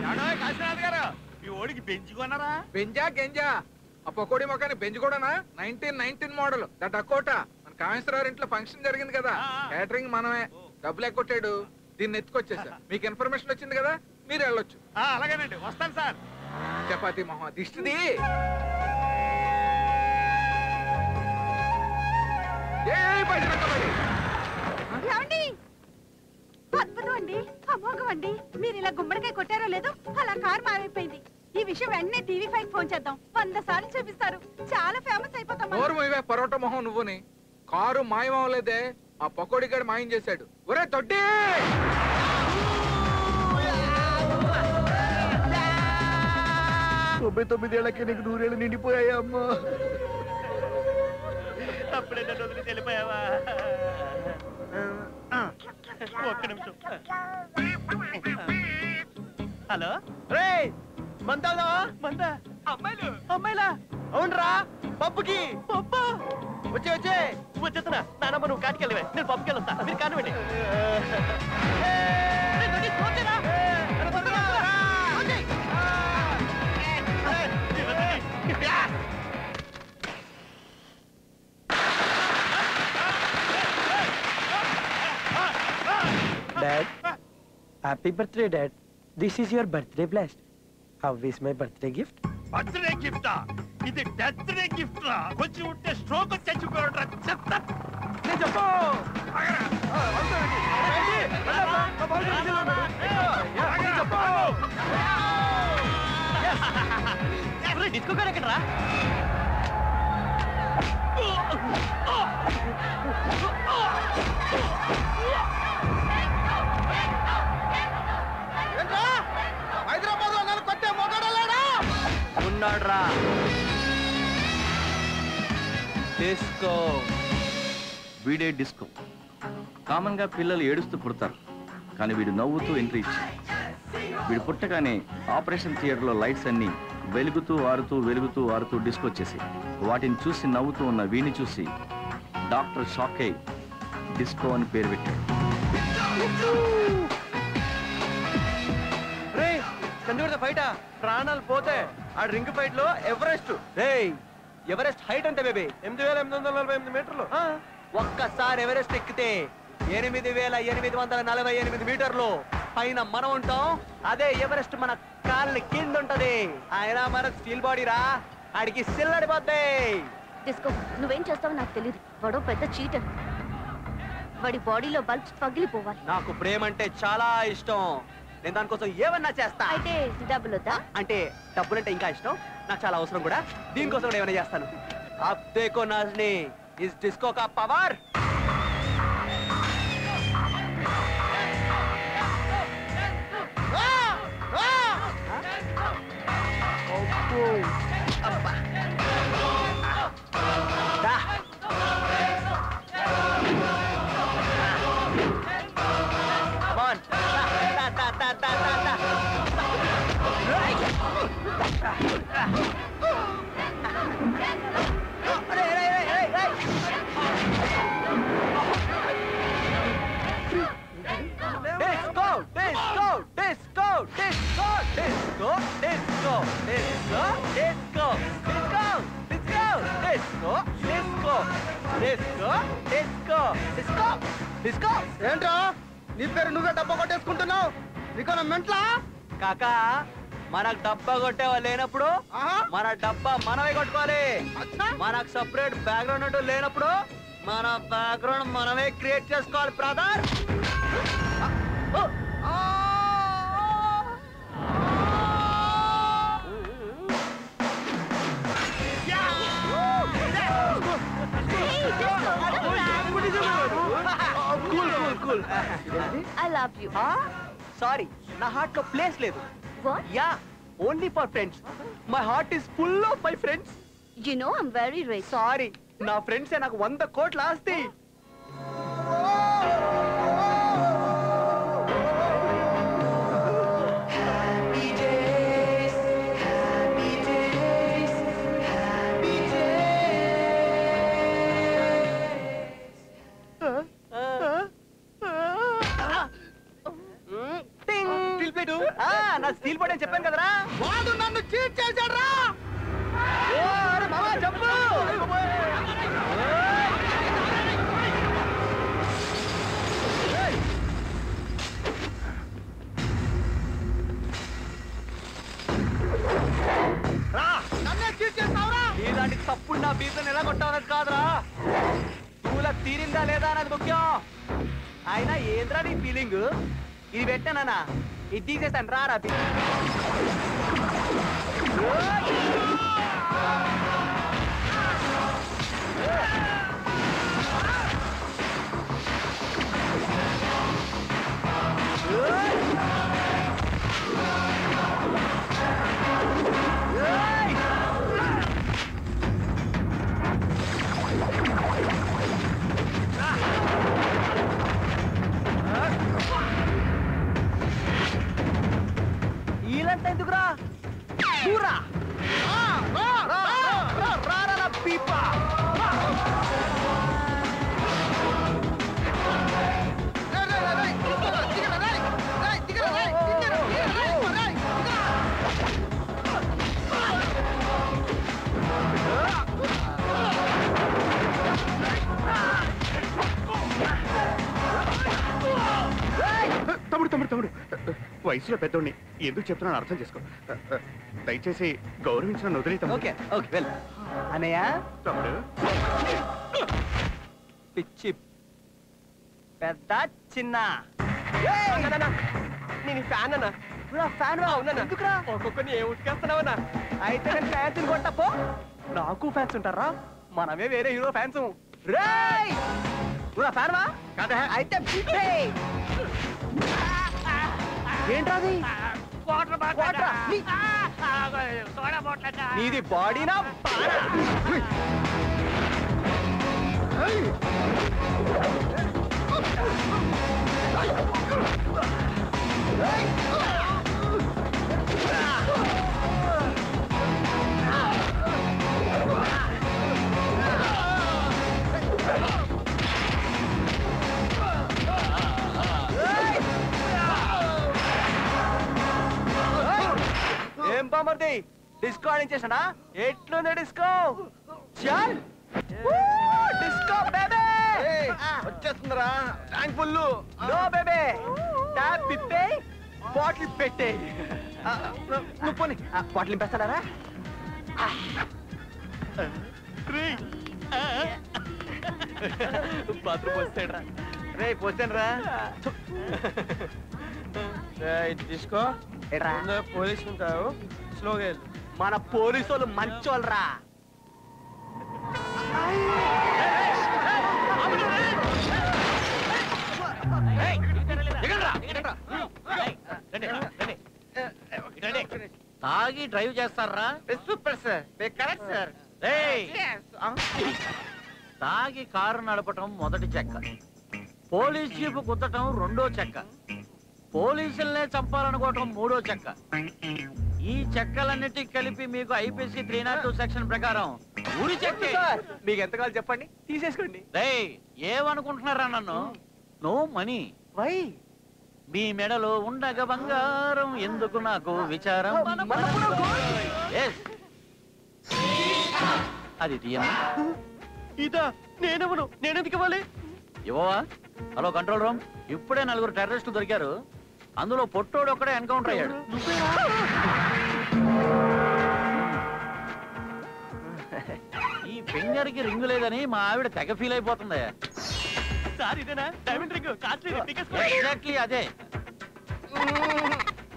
కాశీనాథ్ గారు ఈ ఓడికి బెంచ్ కొన్నారా? బెంజా గెంజా ఆ పకోడీ మొక్కని బెంచ్ కూడానా? 1919 మోడల్ ద డకోటా. మన కామేశ్వరరావు ఇంట్లో ఫంక్షన్ జరిగింది కదా, క్యాటరింగ్ మనమే. డబ్బులు ఎక్కొట్టాడు, దీన్ని ఎత్తుకొచ్చేసా. మీకు ఇన్ఫర్మేషన్ వచ్చింది కదా, మీరు వెళ్ళొచ్చు. అలాగేనండి, వస్తాను సార్. చపాతీ మొహం దిష్టిది. అద్భుతం అండి, అమోఘం అండి. మీరు ఇలా గుమ్మడికాయ కొట్టారో లేదో అలా కారు మారైపోయింది. ఈ విషయం వెంటనే టీవీ5 ఫోన్ చేద్దాం. 100 సార్లు చూపిస్తారు, చాలా ఫేమస్ అయిపోతాం. పరోటా మొహం నువ్వుని. కారు మాయం అవ్వలేదే, ఆ పకోడీ గడు మాయం చేశాడు. ఒరే తొట్టి, 99 ఏళ్ళకి నీకు 100 ఏళ్ళు నిండిపోయాయా అమ్మా? అప్పుడే నన్ను వదిలి వెళ్ళిపోయావా? ఒక్క నిమిషం. హలో రే మందా మందా? అమ్మాయిలు అమ్మాయిలా? అవునరా, పప్పుకి. పప్పా? వచ్చే వచ్చేస్తున్నా. నానమ్మ నువ్వు కాటికెళ్ళవే, నేను పప్పుకి వెళ్ళొస్తా. మీరు కానివ్వండి. Dad, happy birthday, Dad. This is your birthday blast. How is my birthday gift? Birthday గిఫ్టా? ఇది డెత్ డే గిఫ్ట్ రా. కొంచెం ఉంటే స్ట్రోక్ వచ్చి చచ్చిపోయాడు. చెత్త. నేను చెప్పు. డిస్కో గారు ఎక్కడరా? హైదరాబాద్ లో నన్ను కొట్టే మొగాడలేడా? ఉన్నాడ్రా. డిస్కో వీడే డిస్కో. కామన్ గా పిల్లలు ఏడుస్తూ పుడతారు, కానీ వీడు నవ్వుతూ ఎంట్రీ ఇచ్చాడు. వీడు పుట్టగానే ఆపరేషన్ థియేటర్లో లైట్స్ అన్ని వెలుగుతూ ఆరుతూ డిస్కో వచ్చేసి వాటిని చూసి నవ్వుతూ ఉన్న వీడిని చూసి డాక్టర్ షాక్ అయి డిస్కో అని పేరు పెట్టాడు. ఫైట ప్రాణాలు పోతే ఆ రింగ్ ఫైట్ లో ఎవరెస్ట్. ఎవరెస్ట్ హైట్ అంతే బేబీ 8848 మీటర్లు. ఒక్కసారి ఎవరెస్ట్ ఎక్కితే 8848 మీటర్లు పైన మనం ఉంటాం. అదే ఎవరెస్ట్ మన కాళ్ళ కింద ఉంటది. ఆయన మన స్టీల్ బాడీ రా, ఆడికి సిల్లడిపోతాయి. డిస్కో, నువ్వేం చేస్తావో నాకు తెలియదు. వాడు పెద్ద చీటర్. వాడి బాడీలో బల్బ్స్ పగిలిపోవాలి. నాకు ప్రేమ అంటే చాలా ఇష్టం. నేను దానికోసం ఏమన్నా చేస్తా. అయితే డబ్బులు వద్దా? అంటే డబ్బులంటే ఇంకా ఇష్టం, నాకు చాలా అవసరం కూడా. దీనికోసం కూడా ఏమైనా చేస్తాను. అబ్ దేఖో నాజ్ని, ఇస్ డిస్కో కా పవర్. ఏంట్రా నీ పేరు నువ్వే డబ్బా కొట్టేసుకుంటున్నావు? నీకన్నా మెంట్లా? కాకా, మనకు డబ్బా కొట్టేవా లేనప్పుడు మన డబ్బా మనమే కొట్టుకోవాలి. మనకు సపరేట్ బ్యాక్గ్రౌండ్ అంటూ లేనప్పుడు మన బ్యాక్గ్రౌండ్ మనమే క్రియేట్ చేసుకోవాలి brother. I love you. Sorry, నా హార్ట్ లో ప్లేస్ లేదు. What? Yeah, only for friends. My heart is full of my friends. You know I'm very rich. Sorry, నా ఫ్రెండ్సే నాకు 100 కోట్ల ఆస్తి. నా స్టీల్ పడే చెప్పాను కదరా. వాడు నన్ను చీట్ చేశాడు రా. చెప్పు. ఇలాంటి తప్పుడు నా బీర్లను ఎలా కొట్టావన్నది కాదురా, పూల తీరిందా లేదా అన్నది ముఖ్యం. అయినా ఏంద్రా నీ ఫీలింగ్? ఇది పెట్టానా, ఇది తీసేసాను రా. ఈలంతా ఎందుకురా? పూరా పీపా. తమ్ముడు వయసులో పెద్దోడిని ఎందుకు చెప్తున్నాను అర్థం చేసుకో. దయచేసి గౌరవించిన వదిలేతాం. Okay okay well. అన్నయ్య తమ్ముడు పిచ్చి పెద్ద చిన్న నేను ఫ్యాన్ అన్నా. ఫ్యాన్ ఎందుకురా? ఒక్కొక్కరిని ఏ ఉతికేస్తున్నావన్నా? అయితే నేను ఫ్యాన్స్ కొట్టపో. నాకు ఫ్యాన్స్ ఉంటారా? మనమే వేరే హీరో ఫ్యాన్స్. ఫ్యాన్ వా అయితే ఏంట్రాది? నీది బాడీనా? ఏం బామర్ది డిస్కో ఆడించేసాడా? ఎట్లుంది డిస్కో? చల్ డిస్కో బేబీ వచ్చేస్తుందిరా. Tank full. No baby, tap తిప్పే బాటిల్ పెట్టే. నువ్వు పోనీ బాటిల్ నింపేస్తాడారా? బాత్రూమ్ పోస్తాడరా. రే పోస్తాను రా. తీసుకో. పోలీసు ఉంటావు, స్లోగా వెళ్ళు. మన పోలీసు వాళ్ళు మంచోళ్ళరా. తాగి డ్రైవ్ చేస్తారా? Super sir, correct sir. తాగి కారు నడపటం మొదటి చెక్క, పోలీస్ జీపు గుద్దటం రెండో చెక్క, పోలీసులనే చంపాలనుకోవటం మూడో చెక్క. ఈ చెక్కలన్నిటి కలిపి మీకు ఐపీసీ 302 సెక్షన్ ప్రకారం ఊరి చెక్కే. మీకు ఎంత కావాలి చెప్పండి, తీసేసుకోండి. ఏమనుకుంటున్నారా నన్ను? No money. వై? మీ మెడలో ఉండగ బంగారం ఎందుకు నాకు విచారం. Yes. అది తీయనా? ఇదా? నేనెవను? నేనెందుకు ఇవ్వాలి? ఇవ్వవా? హలో కంట్రోల్ రూమ్, ఇప్పుడే 4 టెర్రరిస్టులు దొరికారు. అందులో పొట్టోడు ఒక్కడే ఎన్కౌంటర్ అయ్యాడు. ఈ ఫింగర్ కి రింగు లేదని మా ఆవిడ తెగ ఫీల్ అయిపోతుంది. సార్ ఇదేనా డైమండ్ రింగ్? ఎగ్జాక్ట్లీ అదే.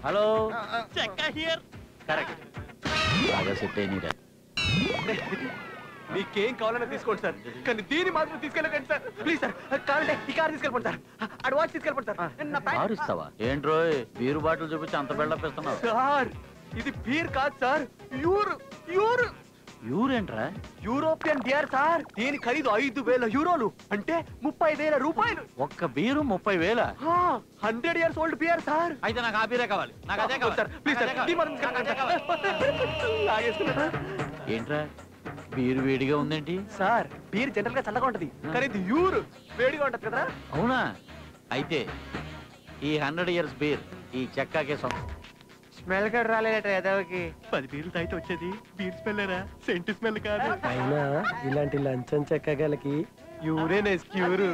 హలో చెక్క హియర్. కరెక్ట్. బాగా సెట్ అయినరా. మీకేం కావాలన్నా తీసుకోండి సార్, కానీ దీన్ని మాత్రం తీసుకెళ్ళకండి సార్. ప్లీజ్ సార్, కావాలంటే ఈ కార్ తీసుకెళ్ళిపోండి సార్. అడ్వాన్స్ తీసుకెళ్ళిపోండి సార్. కారు ఇస్తావా? ఏంట్రోయ్ బీరు బాటిల్ చూపించి అంత బిల్డప్ ఇస్తున్నావు? సార్ ఇది బీర్ కాదు సార్, యూర్ యూర్ యూరేంట్రా? European beer sir. దీని ఖరీదు 5,000 యూరోలు, అంటే 30,000 రూపాయలు. ఒక్క beer 30,000? 100 years old beer sir. అయితే నాకు ఆ బీరే కావాలి. నాకు అదే కావాలి సార్. ప్లీజ్ సార్, ఏంట్రా బీరు వేడిగా ఉందేంటి? సార్ బీర్ జనరల్ గా చల్లగా ఉంటది, కానీ ఇది యూర్ వేడిగా ఉంటది కదా. అవునా? అయితే ఈ 100 years బీర్ ఈ చెక్కాకే సొంతం. స్మెల్ కూడా రాలేదట ఎదవకి 10 బీర్లు తాగితే వచ్చేది బీర్ స్మెల్లేరా సెంటు స్మెల్ కాదు. అయినా ఇలాంటి లంచం చెక్కగలకి యూరేన్ ఎస్క్యూరు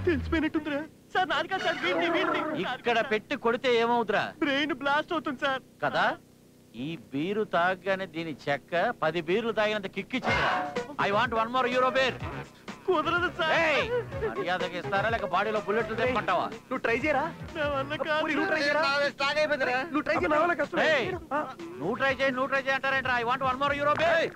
తెలిసిపోయినట్టుందిరా సార్. నాది కాదు సార్, వీడిని వీడిని ఇక్కడ పెట్టి కొడితే ఏమవుతురా బ్రెయిన్ బ్లాస్ట్ అవుతుంది సార్. కదా ఈ బీరు తాగగానే దీని చెక్క 10 బీర్లు తాగినంత కిక్కిచ్చింది. I want 1 more euro beer. కుదరదు సార్. మర్యాదకి ఇస్తారా లేక బాడీలో బుల్లెట్లు తెమ్మంటావా? నువ్వు ట్రై చేయరా, నా వల్ల కాదు. నువ్వు ట్రై చేయరా, నువ్వు ట్రై ఏయ్, నువ్వు ట్రై చేయి అంటారేంట్రా? I want 1 more euro beer.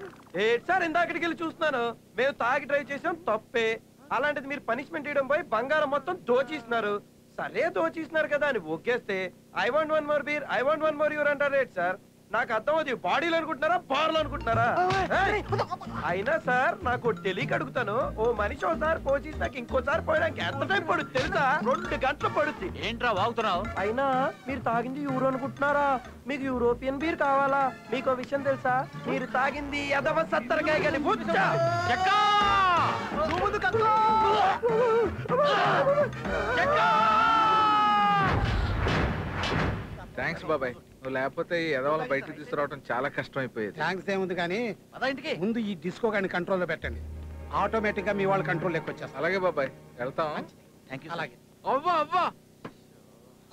Sir ఇందాకటికి వెళ్ళి చూస్తున్నాను, మేము తాగి డ్రైవ్ చేసాం తప్పే. అలాంటిది మీరు పనిష్మెంట్ ఇవ్వడం పోయి బంగారం మొత్తం దోచేస్తున్నారు. సరే దోచేస్తున్నారు కదా అని ఒకేస్తే I want 1 more beer, I want 1 more euro అంటారు రేట్ సార్. నాకు అర్థం అవుతుంది, బాడీలో అనుకుంటున్నారా బార్లో అనుకుంటున్నారా? అయినా సార్ నాకు తెలియక అడుగుతాను, ఓ మనిషి ఒకసారి పోసేసి నాకు ఇంకోసారి పోయడానికి ఎంత టైం పడుతుంది తెలుసా? 2 గంటలు పడుద్ది. ఏంట్రా వాగుతున్నావు? అయినా మీరు తాగింది యూరో అనుకుంటున్నారా? మీకు యూరోపియన్ బీర్ కావాలా? మీకు విషయం తెలుసా? మీరు తాగింది ఎదవ సత్తరకాయ గలి బుచ్చ. థ్యాంక్స్ బాబాయ్, నువ్వు లేకపోతే ఈ ఎదవలను బయటకు తీసుకురావడం చాలా కష్టం అయిపోయేది. థ్యాంక్స్ ఏముంది కానీ ముందు ఈ డిస్కో గాని కంట్రోల్లో పెట్టండి. ఆటోమేటిక్ గా మీ వాళ్ళ కంట్రోల్ ఎక్కువచ్చేస్తారు. అలాగే బాబాయ్, వెళ్తాం. అలాగే. అవ్వా అవ్వా,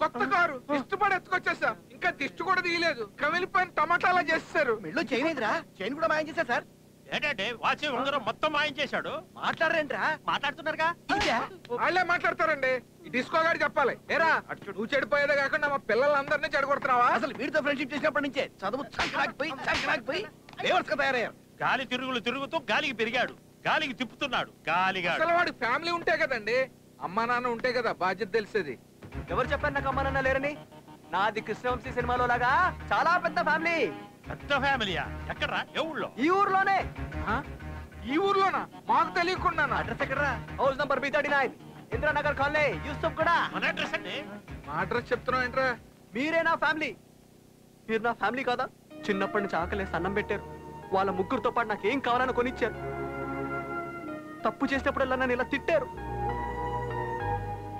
కొత్త కారు ఇష్టపడి ఎత్తుకొచ్చేసా, ఇంకా దిష్టి కూడా తీయలేదు, కమిలిపోయిన టమాటాలా చేస్తారు. మెళ్ళు చైన్ ఏదిరా? చైన్ కూడా మాయం చేశారు సార్. ఏంటంటే వాచి ఉంగరం మొత్తం మాయించేశాడు. మాట్లాడరేంట్రా? మాట్లాడుతున్నారుగా. వాళ్ళే మాట్లాడతారండి, ఈ డిస్కో గారు చెప్పాలి. ఏరా నువ్వు చెడిపోయేదే కాకుండా మా పిల్లలందరినీ చెడగొడుతున్నావా? అసలు వీడితో ఫ్రెండ్షిప్ చేసినప్పటి నుంచే చదువు చంకరాకపోయి బేవర్స్ గా తయారయ్యారు. గాలి తిరుగులు తిరుగుతూ గాలికి పెరిగాడు, గాలికి తిప్పుతున్నాడు గాలిగా. అసలు వాడి ఫ్యామిలీ ఉంటే కదండి, అమ్మా నాన్న ఉంటే కదా బాధ్యత తెలిసేది. ఎవరు చెప్పారు నాకు అమ్మ నాన్న లేరని? నాది కృష్ణవంశీ సినిమాలో లాగా చాలా పెద్ద ఫ్యామిలీ. పెద్ద ఫ్యామిలీయా? ఎక్కడరా? ఏ ఊళ్ళో? ఈ ఊర్లోనే. ఈ ఊర్లోనా? మాకు తెలియకుండా. అడ్రస్ ఎక్కడరా? House number B39, Indranagar colony, Yusuf కూడా. మన అడ్రస్ అండి. మా అడ్రస్ చెప్తున్నావు ఏంట్రా? మీరే నా ఫ్యామిలీ. మీరు నా ఫ్యామిలీ కాదా? చిన్నప్పటి నుంచి ఆకలేసి అన్నం పెట్టారు. వాళ్ళ ముగ్గురితో పాటు నాకేం కావాలని కొనిచ్చారు. తప్పు చేసినప్పుడల్లా నన్ను ఇలా తిట్టారు.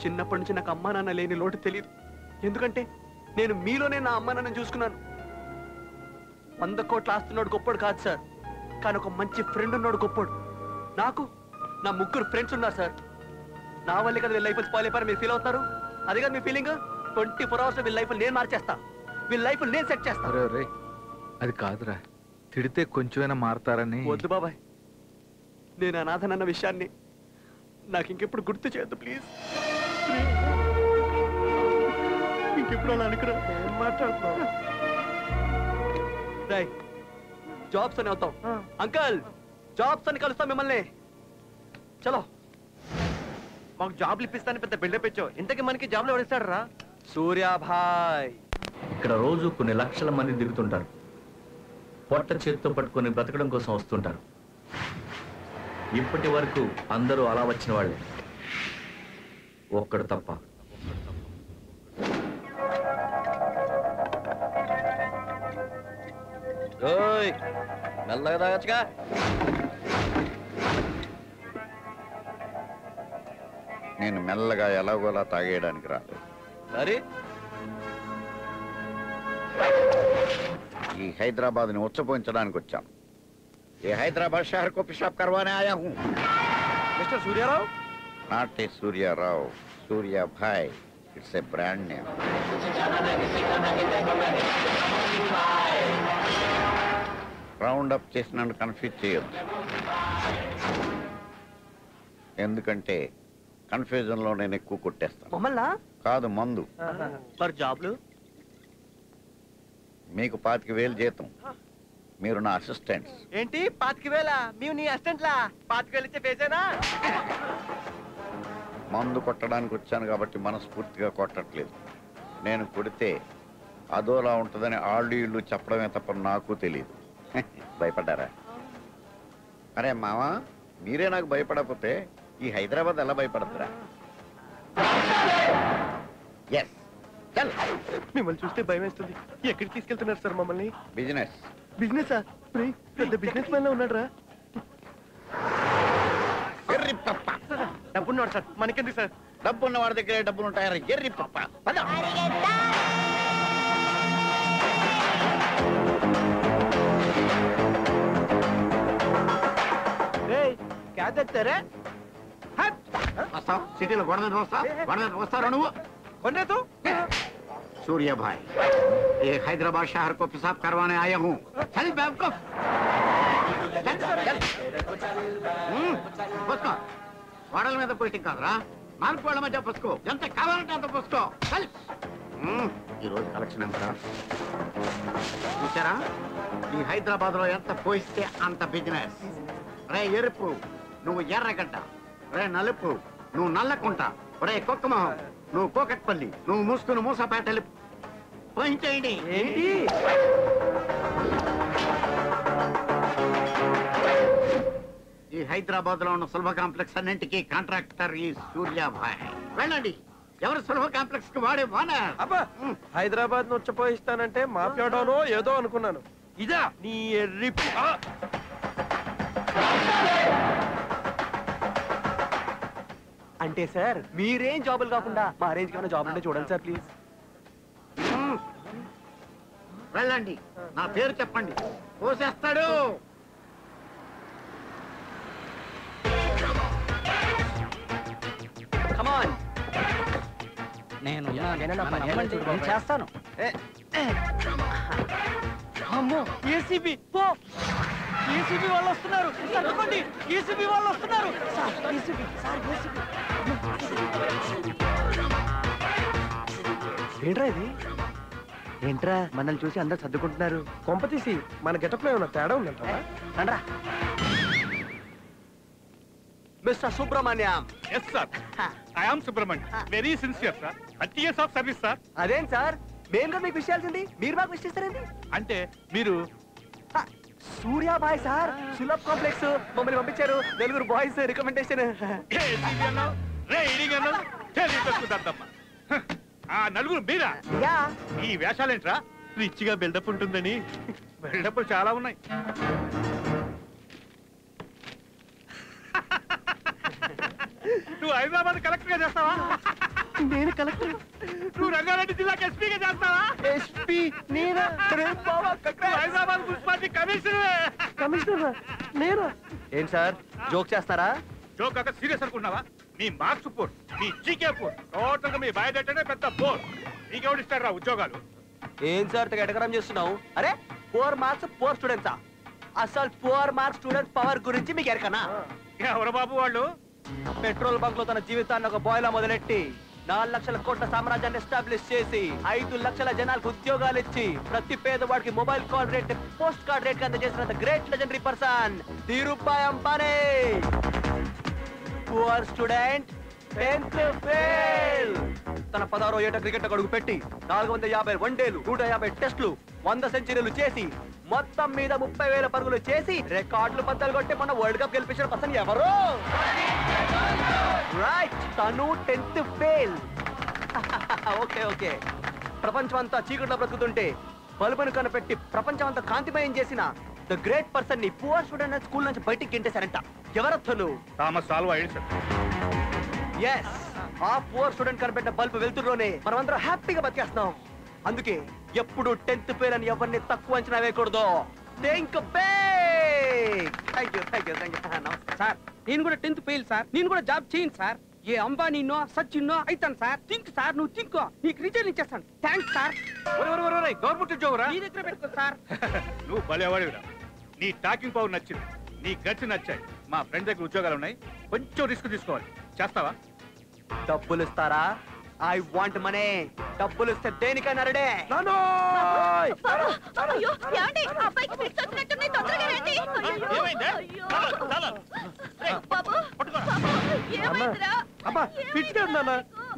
చిన్నప్పటి నుంచి నాకు అమ్మా నాన్న లేని లోటు తెలియదు. ఎందుకంటే నేను మీలోనే నా అమ్మా నాన్న చూసుకున్నాను. 100 కోట్ల ఆస్తున్నాడు గొప్పడు కాదు సార్, కానీ ఒక మంచి ఫ్రెండ్ ఉన్నాడు గొప్పడు. నాకు నా 3 ఫ్రెండ్స్ ఉన్నారు సార్. నా వల్లే కదా వీళ్ళ లైఫ్ స్పాయిల్ అయిపోయారు మీరు ఫీల్ అవుతారు. అదే కదా మీ ఫీలింగ్. 24 hours వీళ్ళ లైఫ్ నేను మార్చేస్తా, వీళ్ళ లైఫ్ నేను సెట్ చేస్తా. అది కాదురా, తిడితే కొంచెమైనా మారతారని. వద్దు బాబాయ్, నేను అనాథనన్న విషయాన్ని నాకు ఇంకెప్పుడు గుర్తు చేయొద్దు ప్లీజ్. ఇంకెప్పుడు అలా అనుకురా. ఏం మాట్లాడుతున్నావు? జాబ్స్ అని అవుతాం అంకల్, జాబ్స్ అని కలుస్తాం మిమ్మల్ని. చలో. మాకు జాబ్లు ఇప్పిస్తాను పెద్ద బిల్డప్ ఇచ్చావు, ఇంతకీ మనకి జాబ్లు ఎవరిస్తాడు రా? సూర్యాభాయ్. ఇక్కడ రోజు కొన్ని లక్షల మంది దిగుతుంటారు. పొట్ట చేత్తో పట్టుకొని బ్రతకడం కోసం వస్తుంటారు. ఇప్పటి వరకు అందరూ అలా వచ్చిన వాళ్ళే, ఒక్కడు తప్ప. మెల్లగా తాగచ్చుగా. నేను మెల్లగా ఎలాగోలా తాగేయడానికి రాదు. మరి ఈ హైదరాబాద్ ని ఉచ్చపోయించడానికి వచ్చాను. ఏ హైదరాబాద్ షహర్ కో పిషాబ్ కర్వానే ఆయా who. Mister Suryarao? Not a Suryarao, Suryabhai. It's a brand name. Round up చేసి నన్ను కన్ఫ్యూజ్ చేయొద్దు, ఎందుకంటే కన్ఫ్యూజన్ లో నేను ఎక్కువ కొట్టేస్తాను. మమ్మల్నా? కాదు, మందు. మరి జాబ్లు? మీకు 25,000 జీతం, మీరు నా అసిస్టెంట్స్. ఏంటి 25,000? మేము నీ అసిస్టెంట్లా? 25,000 ఇచ్చే పేసేనా? మందు కొట్టడానికి వచ్చాను కాబట్టి మనస్ఫూర్తిగా కొట్టట్లేదు. నేను కొడితే అదోలా ఉంటుందని ఆళ్ళు ఇళ్ళు చెప్పడమే తప్ప నాకు తెలియదు. భయపడ్డారా? అరే మావా, మీరే నాకు భయపడకపోతే ఈ హైదరాబాద్ ఎలా భయపడతారా? ఎస్, మిమ్మల్ని చూస్తే భయం వేస్తుంది. ఎక్కడికి తీసుకెళ్తున్నారు సార్ మమ్మల్ని? బిజినెస్. బిజినెస్? పెద్ద బిజినెస్ మ్యాన్ ఉన్నాడు రా. డబ్బున్నాడు సార్, మనకెందుకు సార్? డబ్బున్న వాడి దగ్గరే డబ్బులు ఉంటాయరా ఎర్రి పప్ప. పద. వస్తావు సిటీలో గొడవ మీద వస్తావు, గొడవ మీద వస్తారా నువ్వు? सूर्या भाई, एक हैदराबाद शहर को पेशाब करवाने आया हूँ. चल बेवकूफ. पुस्को वाड़ल में तो पोस्टिंग कादरा मार्क वाला मजा पुस्को जनता कावाలంటే అంత పుస్కో. చల్. ఈ రోజు కలెక్షన్ ఎంత చూసారా? ఈ హైదరాబాద్ లో ఎంత పోయిస్తే అంత బిజినెస్. రే ఎరుపు నువ్వు ఎర్రగడ్డ, రే నలుపు నువ్వు నల్లకుంట, రే కుక్కమొహం నువ్వు కోకట్పల్లి, నువ్వు మూసుకుని మూసపేటలు పోయించేయండి. ఈ హైదరాబాద్ లో ఉన్న సులభ కాంప్లెక్స్ అన్నింటికి కాంట్రాక్టర్ ఈ సూర్యాభాయ్. వెళ్ళండి. ఎవరు సులభ కాంప్లెక్స్ కి వాడే ఓనర్? అబ్బా హైదరాబాద్ నొచ్చపోయిస్తానంటే మాఫియాడోనో ఏదో అనుకున్నాను. ఇదా నీ ఎర్రి అంటే సార్ మీరేం జాబులు కాకుండా మా రేంజ్ కన్నా జాబ్ ఉంటే చూడండి సార్ ప్లీజ్. వెళ్ళండి. నా పేరు చెప్పండి, పోసేస్తాడు. కమాన్. నేను చేస్తాను. అమ్మో ఏసీబీ పో. ఏసీబీ వాళ్ళు వస్తున్నారు. తప్పకండి. ఏసీబీ వాళ్ళు వస్తున్నారు. Sir ACB, sir ACB. ఏంట్రా ఇది? ఏంట్రా మనల్ని చూసి అందరు సర్దుకుంటున్నారు? కొంప తీసి మన గెటప్ లో ఏమన్నా తేడా ఉందంటావా? రండ్రా. Mister Subrahmanyam. Yes sir, I am Subrahmanyam. Very sincere sir. 30 years of service sir. అదేం సార్ మేము కూడా మీకు విషయాల్సింది మీరు మాకు విషయిస్తారండి. అంటే మీరు సూర్యాబాయ్ సార్, సులభ్ కాంప్లెక్స్ మమ్మల్ని పంపించారు. 4 బాయ్స్ రికమెండేషన్. ఆ నలుగురు మీరా? యా. ఈ వేషాలేంట్రా? రిచ్ గా బిల్డప్ ఉంటుందని. బిల్డప్ చాలా ఉన్నాయి. నువ్వు హైదరాబాద్ కలెక్టర్ గా చేస్తావా? నేను కలెక్టర్. నువ్వు రంగారెడ్డి జిల్లాకి ఎస్పీగా చేస్తావా? ఎస్పీ నేనా? Hyderabad municipality commissioner. కమిషనర్ నేనా? ఏం సార్ జోక్ చేస్తారా? జోక్ కాక సీరియస్ అనుకున్నావా? మీ మార్క్స్ పోర్, మీ జీకే పోర్, టోటల్ గా మీ బయోడేటానే పెద్ద పోర్. నీకెవడిస్తాడు రా ఉద్యోగాలు? ఏం సార్ ఎటకరం చేస్తున్నావు? అరే 4 మార్క్స్ 4 స్టూడెంట్సా? అసలు 4 మార్క్స్ స్టూడెంట్స్ పవర్ గురించి మీకు ఎరకనా? ఎవరు బాబు వాళ్ళు? పెట్రోల్ బంక్ లో తన జీవితాన్ని ఒక బాయ్లా మొదలెట్టి 4 లక్షల కోట్ల సామ్రాజ్యాన్ని ఎస్టాబ్లిష్ చేసి 5 లక్షల జనాలకు ఉద్యోగాలు ఇచ్చి ప్రతి పేదవాడికి mobile call rate post card rate అందజేసినంత great legendary person Dhirubhai Ambani. Poor student 10th fail. తన 16వ ఏట క్రికెట్ అడుగు పెట్టి 450 వన్డేలు, 150 టెస్టులు, 100 సెంచరీలు చేసి మొత్తం మీద 30,000 పరుగులు చేసి రికార్డులు బద్దలు కొట్టి మన వరల్డ్ కప్ గెలిపించిన పర్సన్ ఎవరు? రైట్, తను 10th ఫెయిల్. Okay okay. ప్రపంచం అంతా చీకట్లో బ్రతుకుతుంటే బల్బును కనిపెట్టి ప్రపంచం అంతా కాంతిమయం చేసిన ద గ్రేట్ పర్సన్ ని పువర్ స్టూడెంట్ స్కూల్ నుంచి బయటికి గెంటేశారంట. ఎవరొత్తను? Thomas Alva Edison. ఎస్, ఆ పువర్ స్టూడెంట్ కనిపెట్టిన బల్బ్ వెళ్తుల్లోనే మనం అందరం హ్యాపీగా బతికేస్తున్నాం. అందుకే ఎప్పుడు 10th ఫెయిల్ అని ఎవరిని తక్కువ అంచనా వేయకూడదు. Think big. Thank you. Sir నేను కూడా 10th ఫెయిల్ సార్. నేను కూడా జాబ్ చేయను సార్. ఏ అంబానీనో సచిన్నో అయితాను సార్. థింక్ సార్, నువ్వు థింక్, నీకు రిజైన్ ఇచ్చేస్తాను. Thanks sir. గవర్నమెంట్ ఉద్యోగరా? నీ దగ్గర పెట్టుకో సార్. నువ్వు భలేవాడివిరా. నీ టాకింగ్ పవర్ నచ్చింది, నీ గట్స్ నచ్చాయి. మా ఫ్రెండ్ దగ్గర ఉద్యోగాలు ఉన్నాయి, కొంచెం రిస్క్ తీసుకోవాలి. చేస్తావా? డబ్బులు ఇస్తారా? I want money. డబ్బులు ఇస్తే దేనికైనా రెడీ.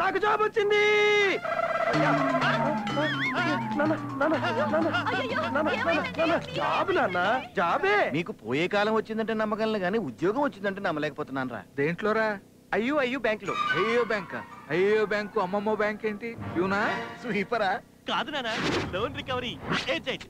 నాకు జాబ్ వచ్చింది. జాబ్ నాన్న, జాబే. మీకు పోయే కాలం వచ్చిందంటే నమ్మకం కానీ ఉద్యోగం వచ్చిందంటే నమ్మలేకపోతున్నాను రా. దేంట్లోరా? అయ్యో బ్యాంక్ లో. అయ్యో బ్యాంకా? అయ్యో బ్యాంకు అమ్మమ్మో బ్యాంక్ ఏంటి? యూనా స్వీపరా? కాదు నాన్న, లోన్ రికవరీ ఏజెంట్.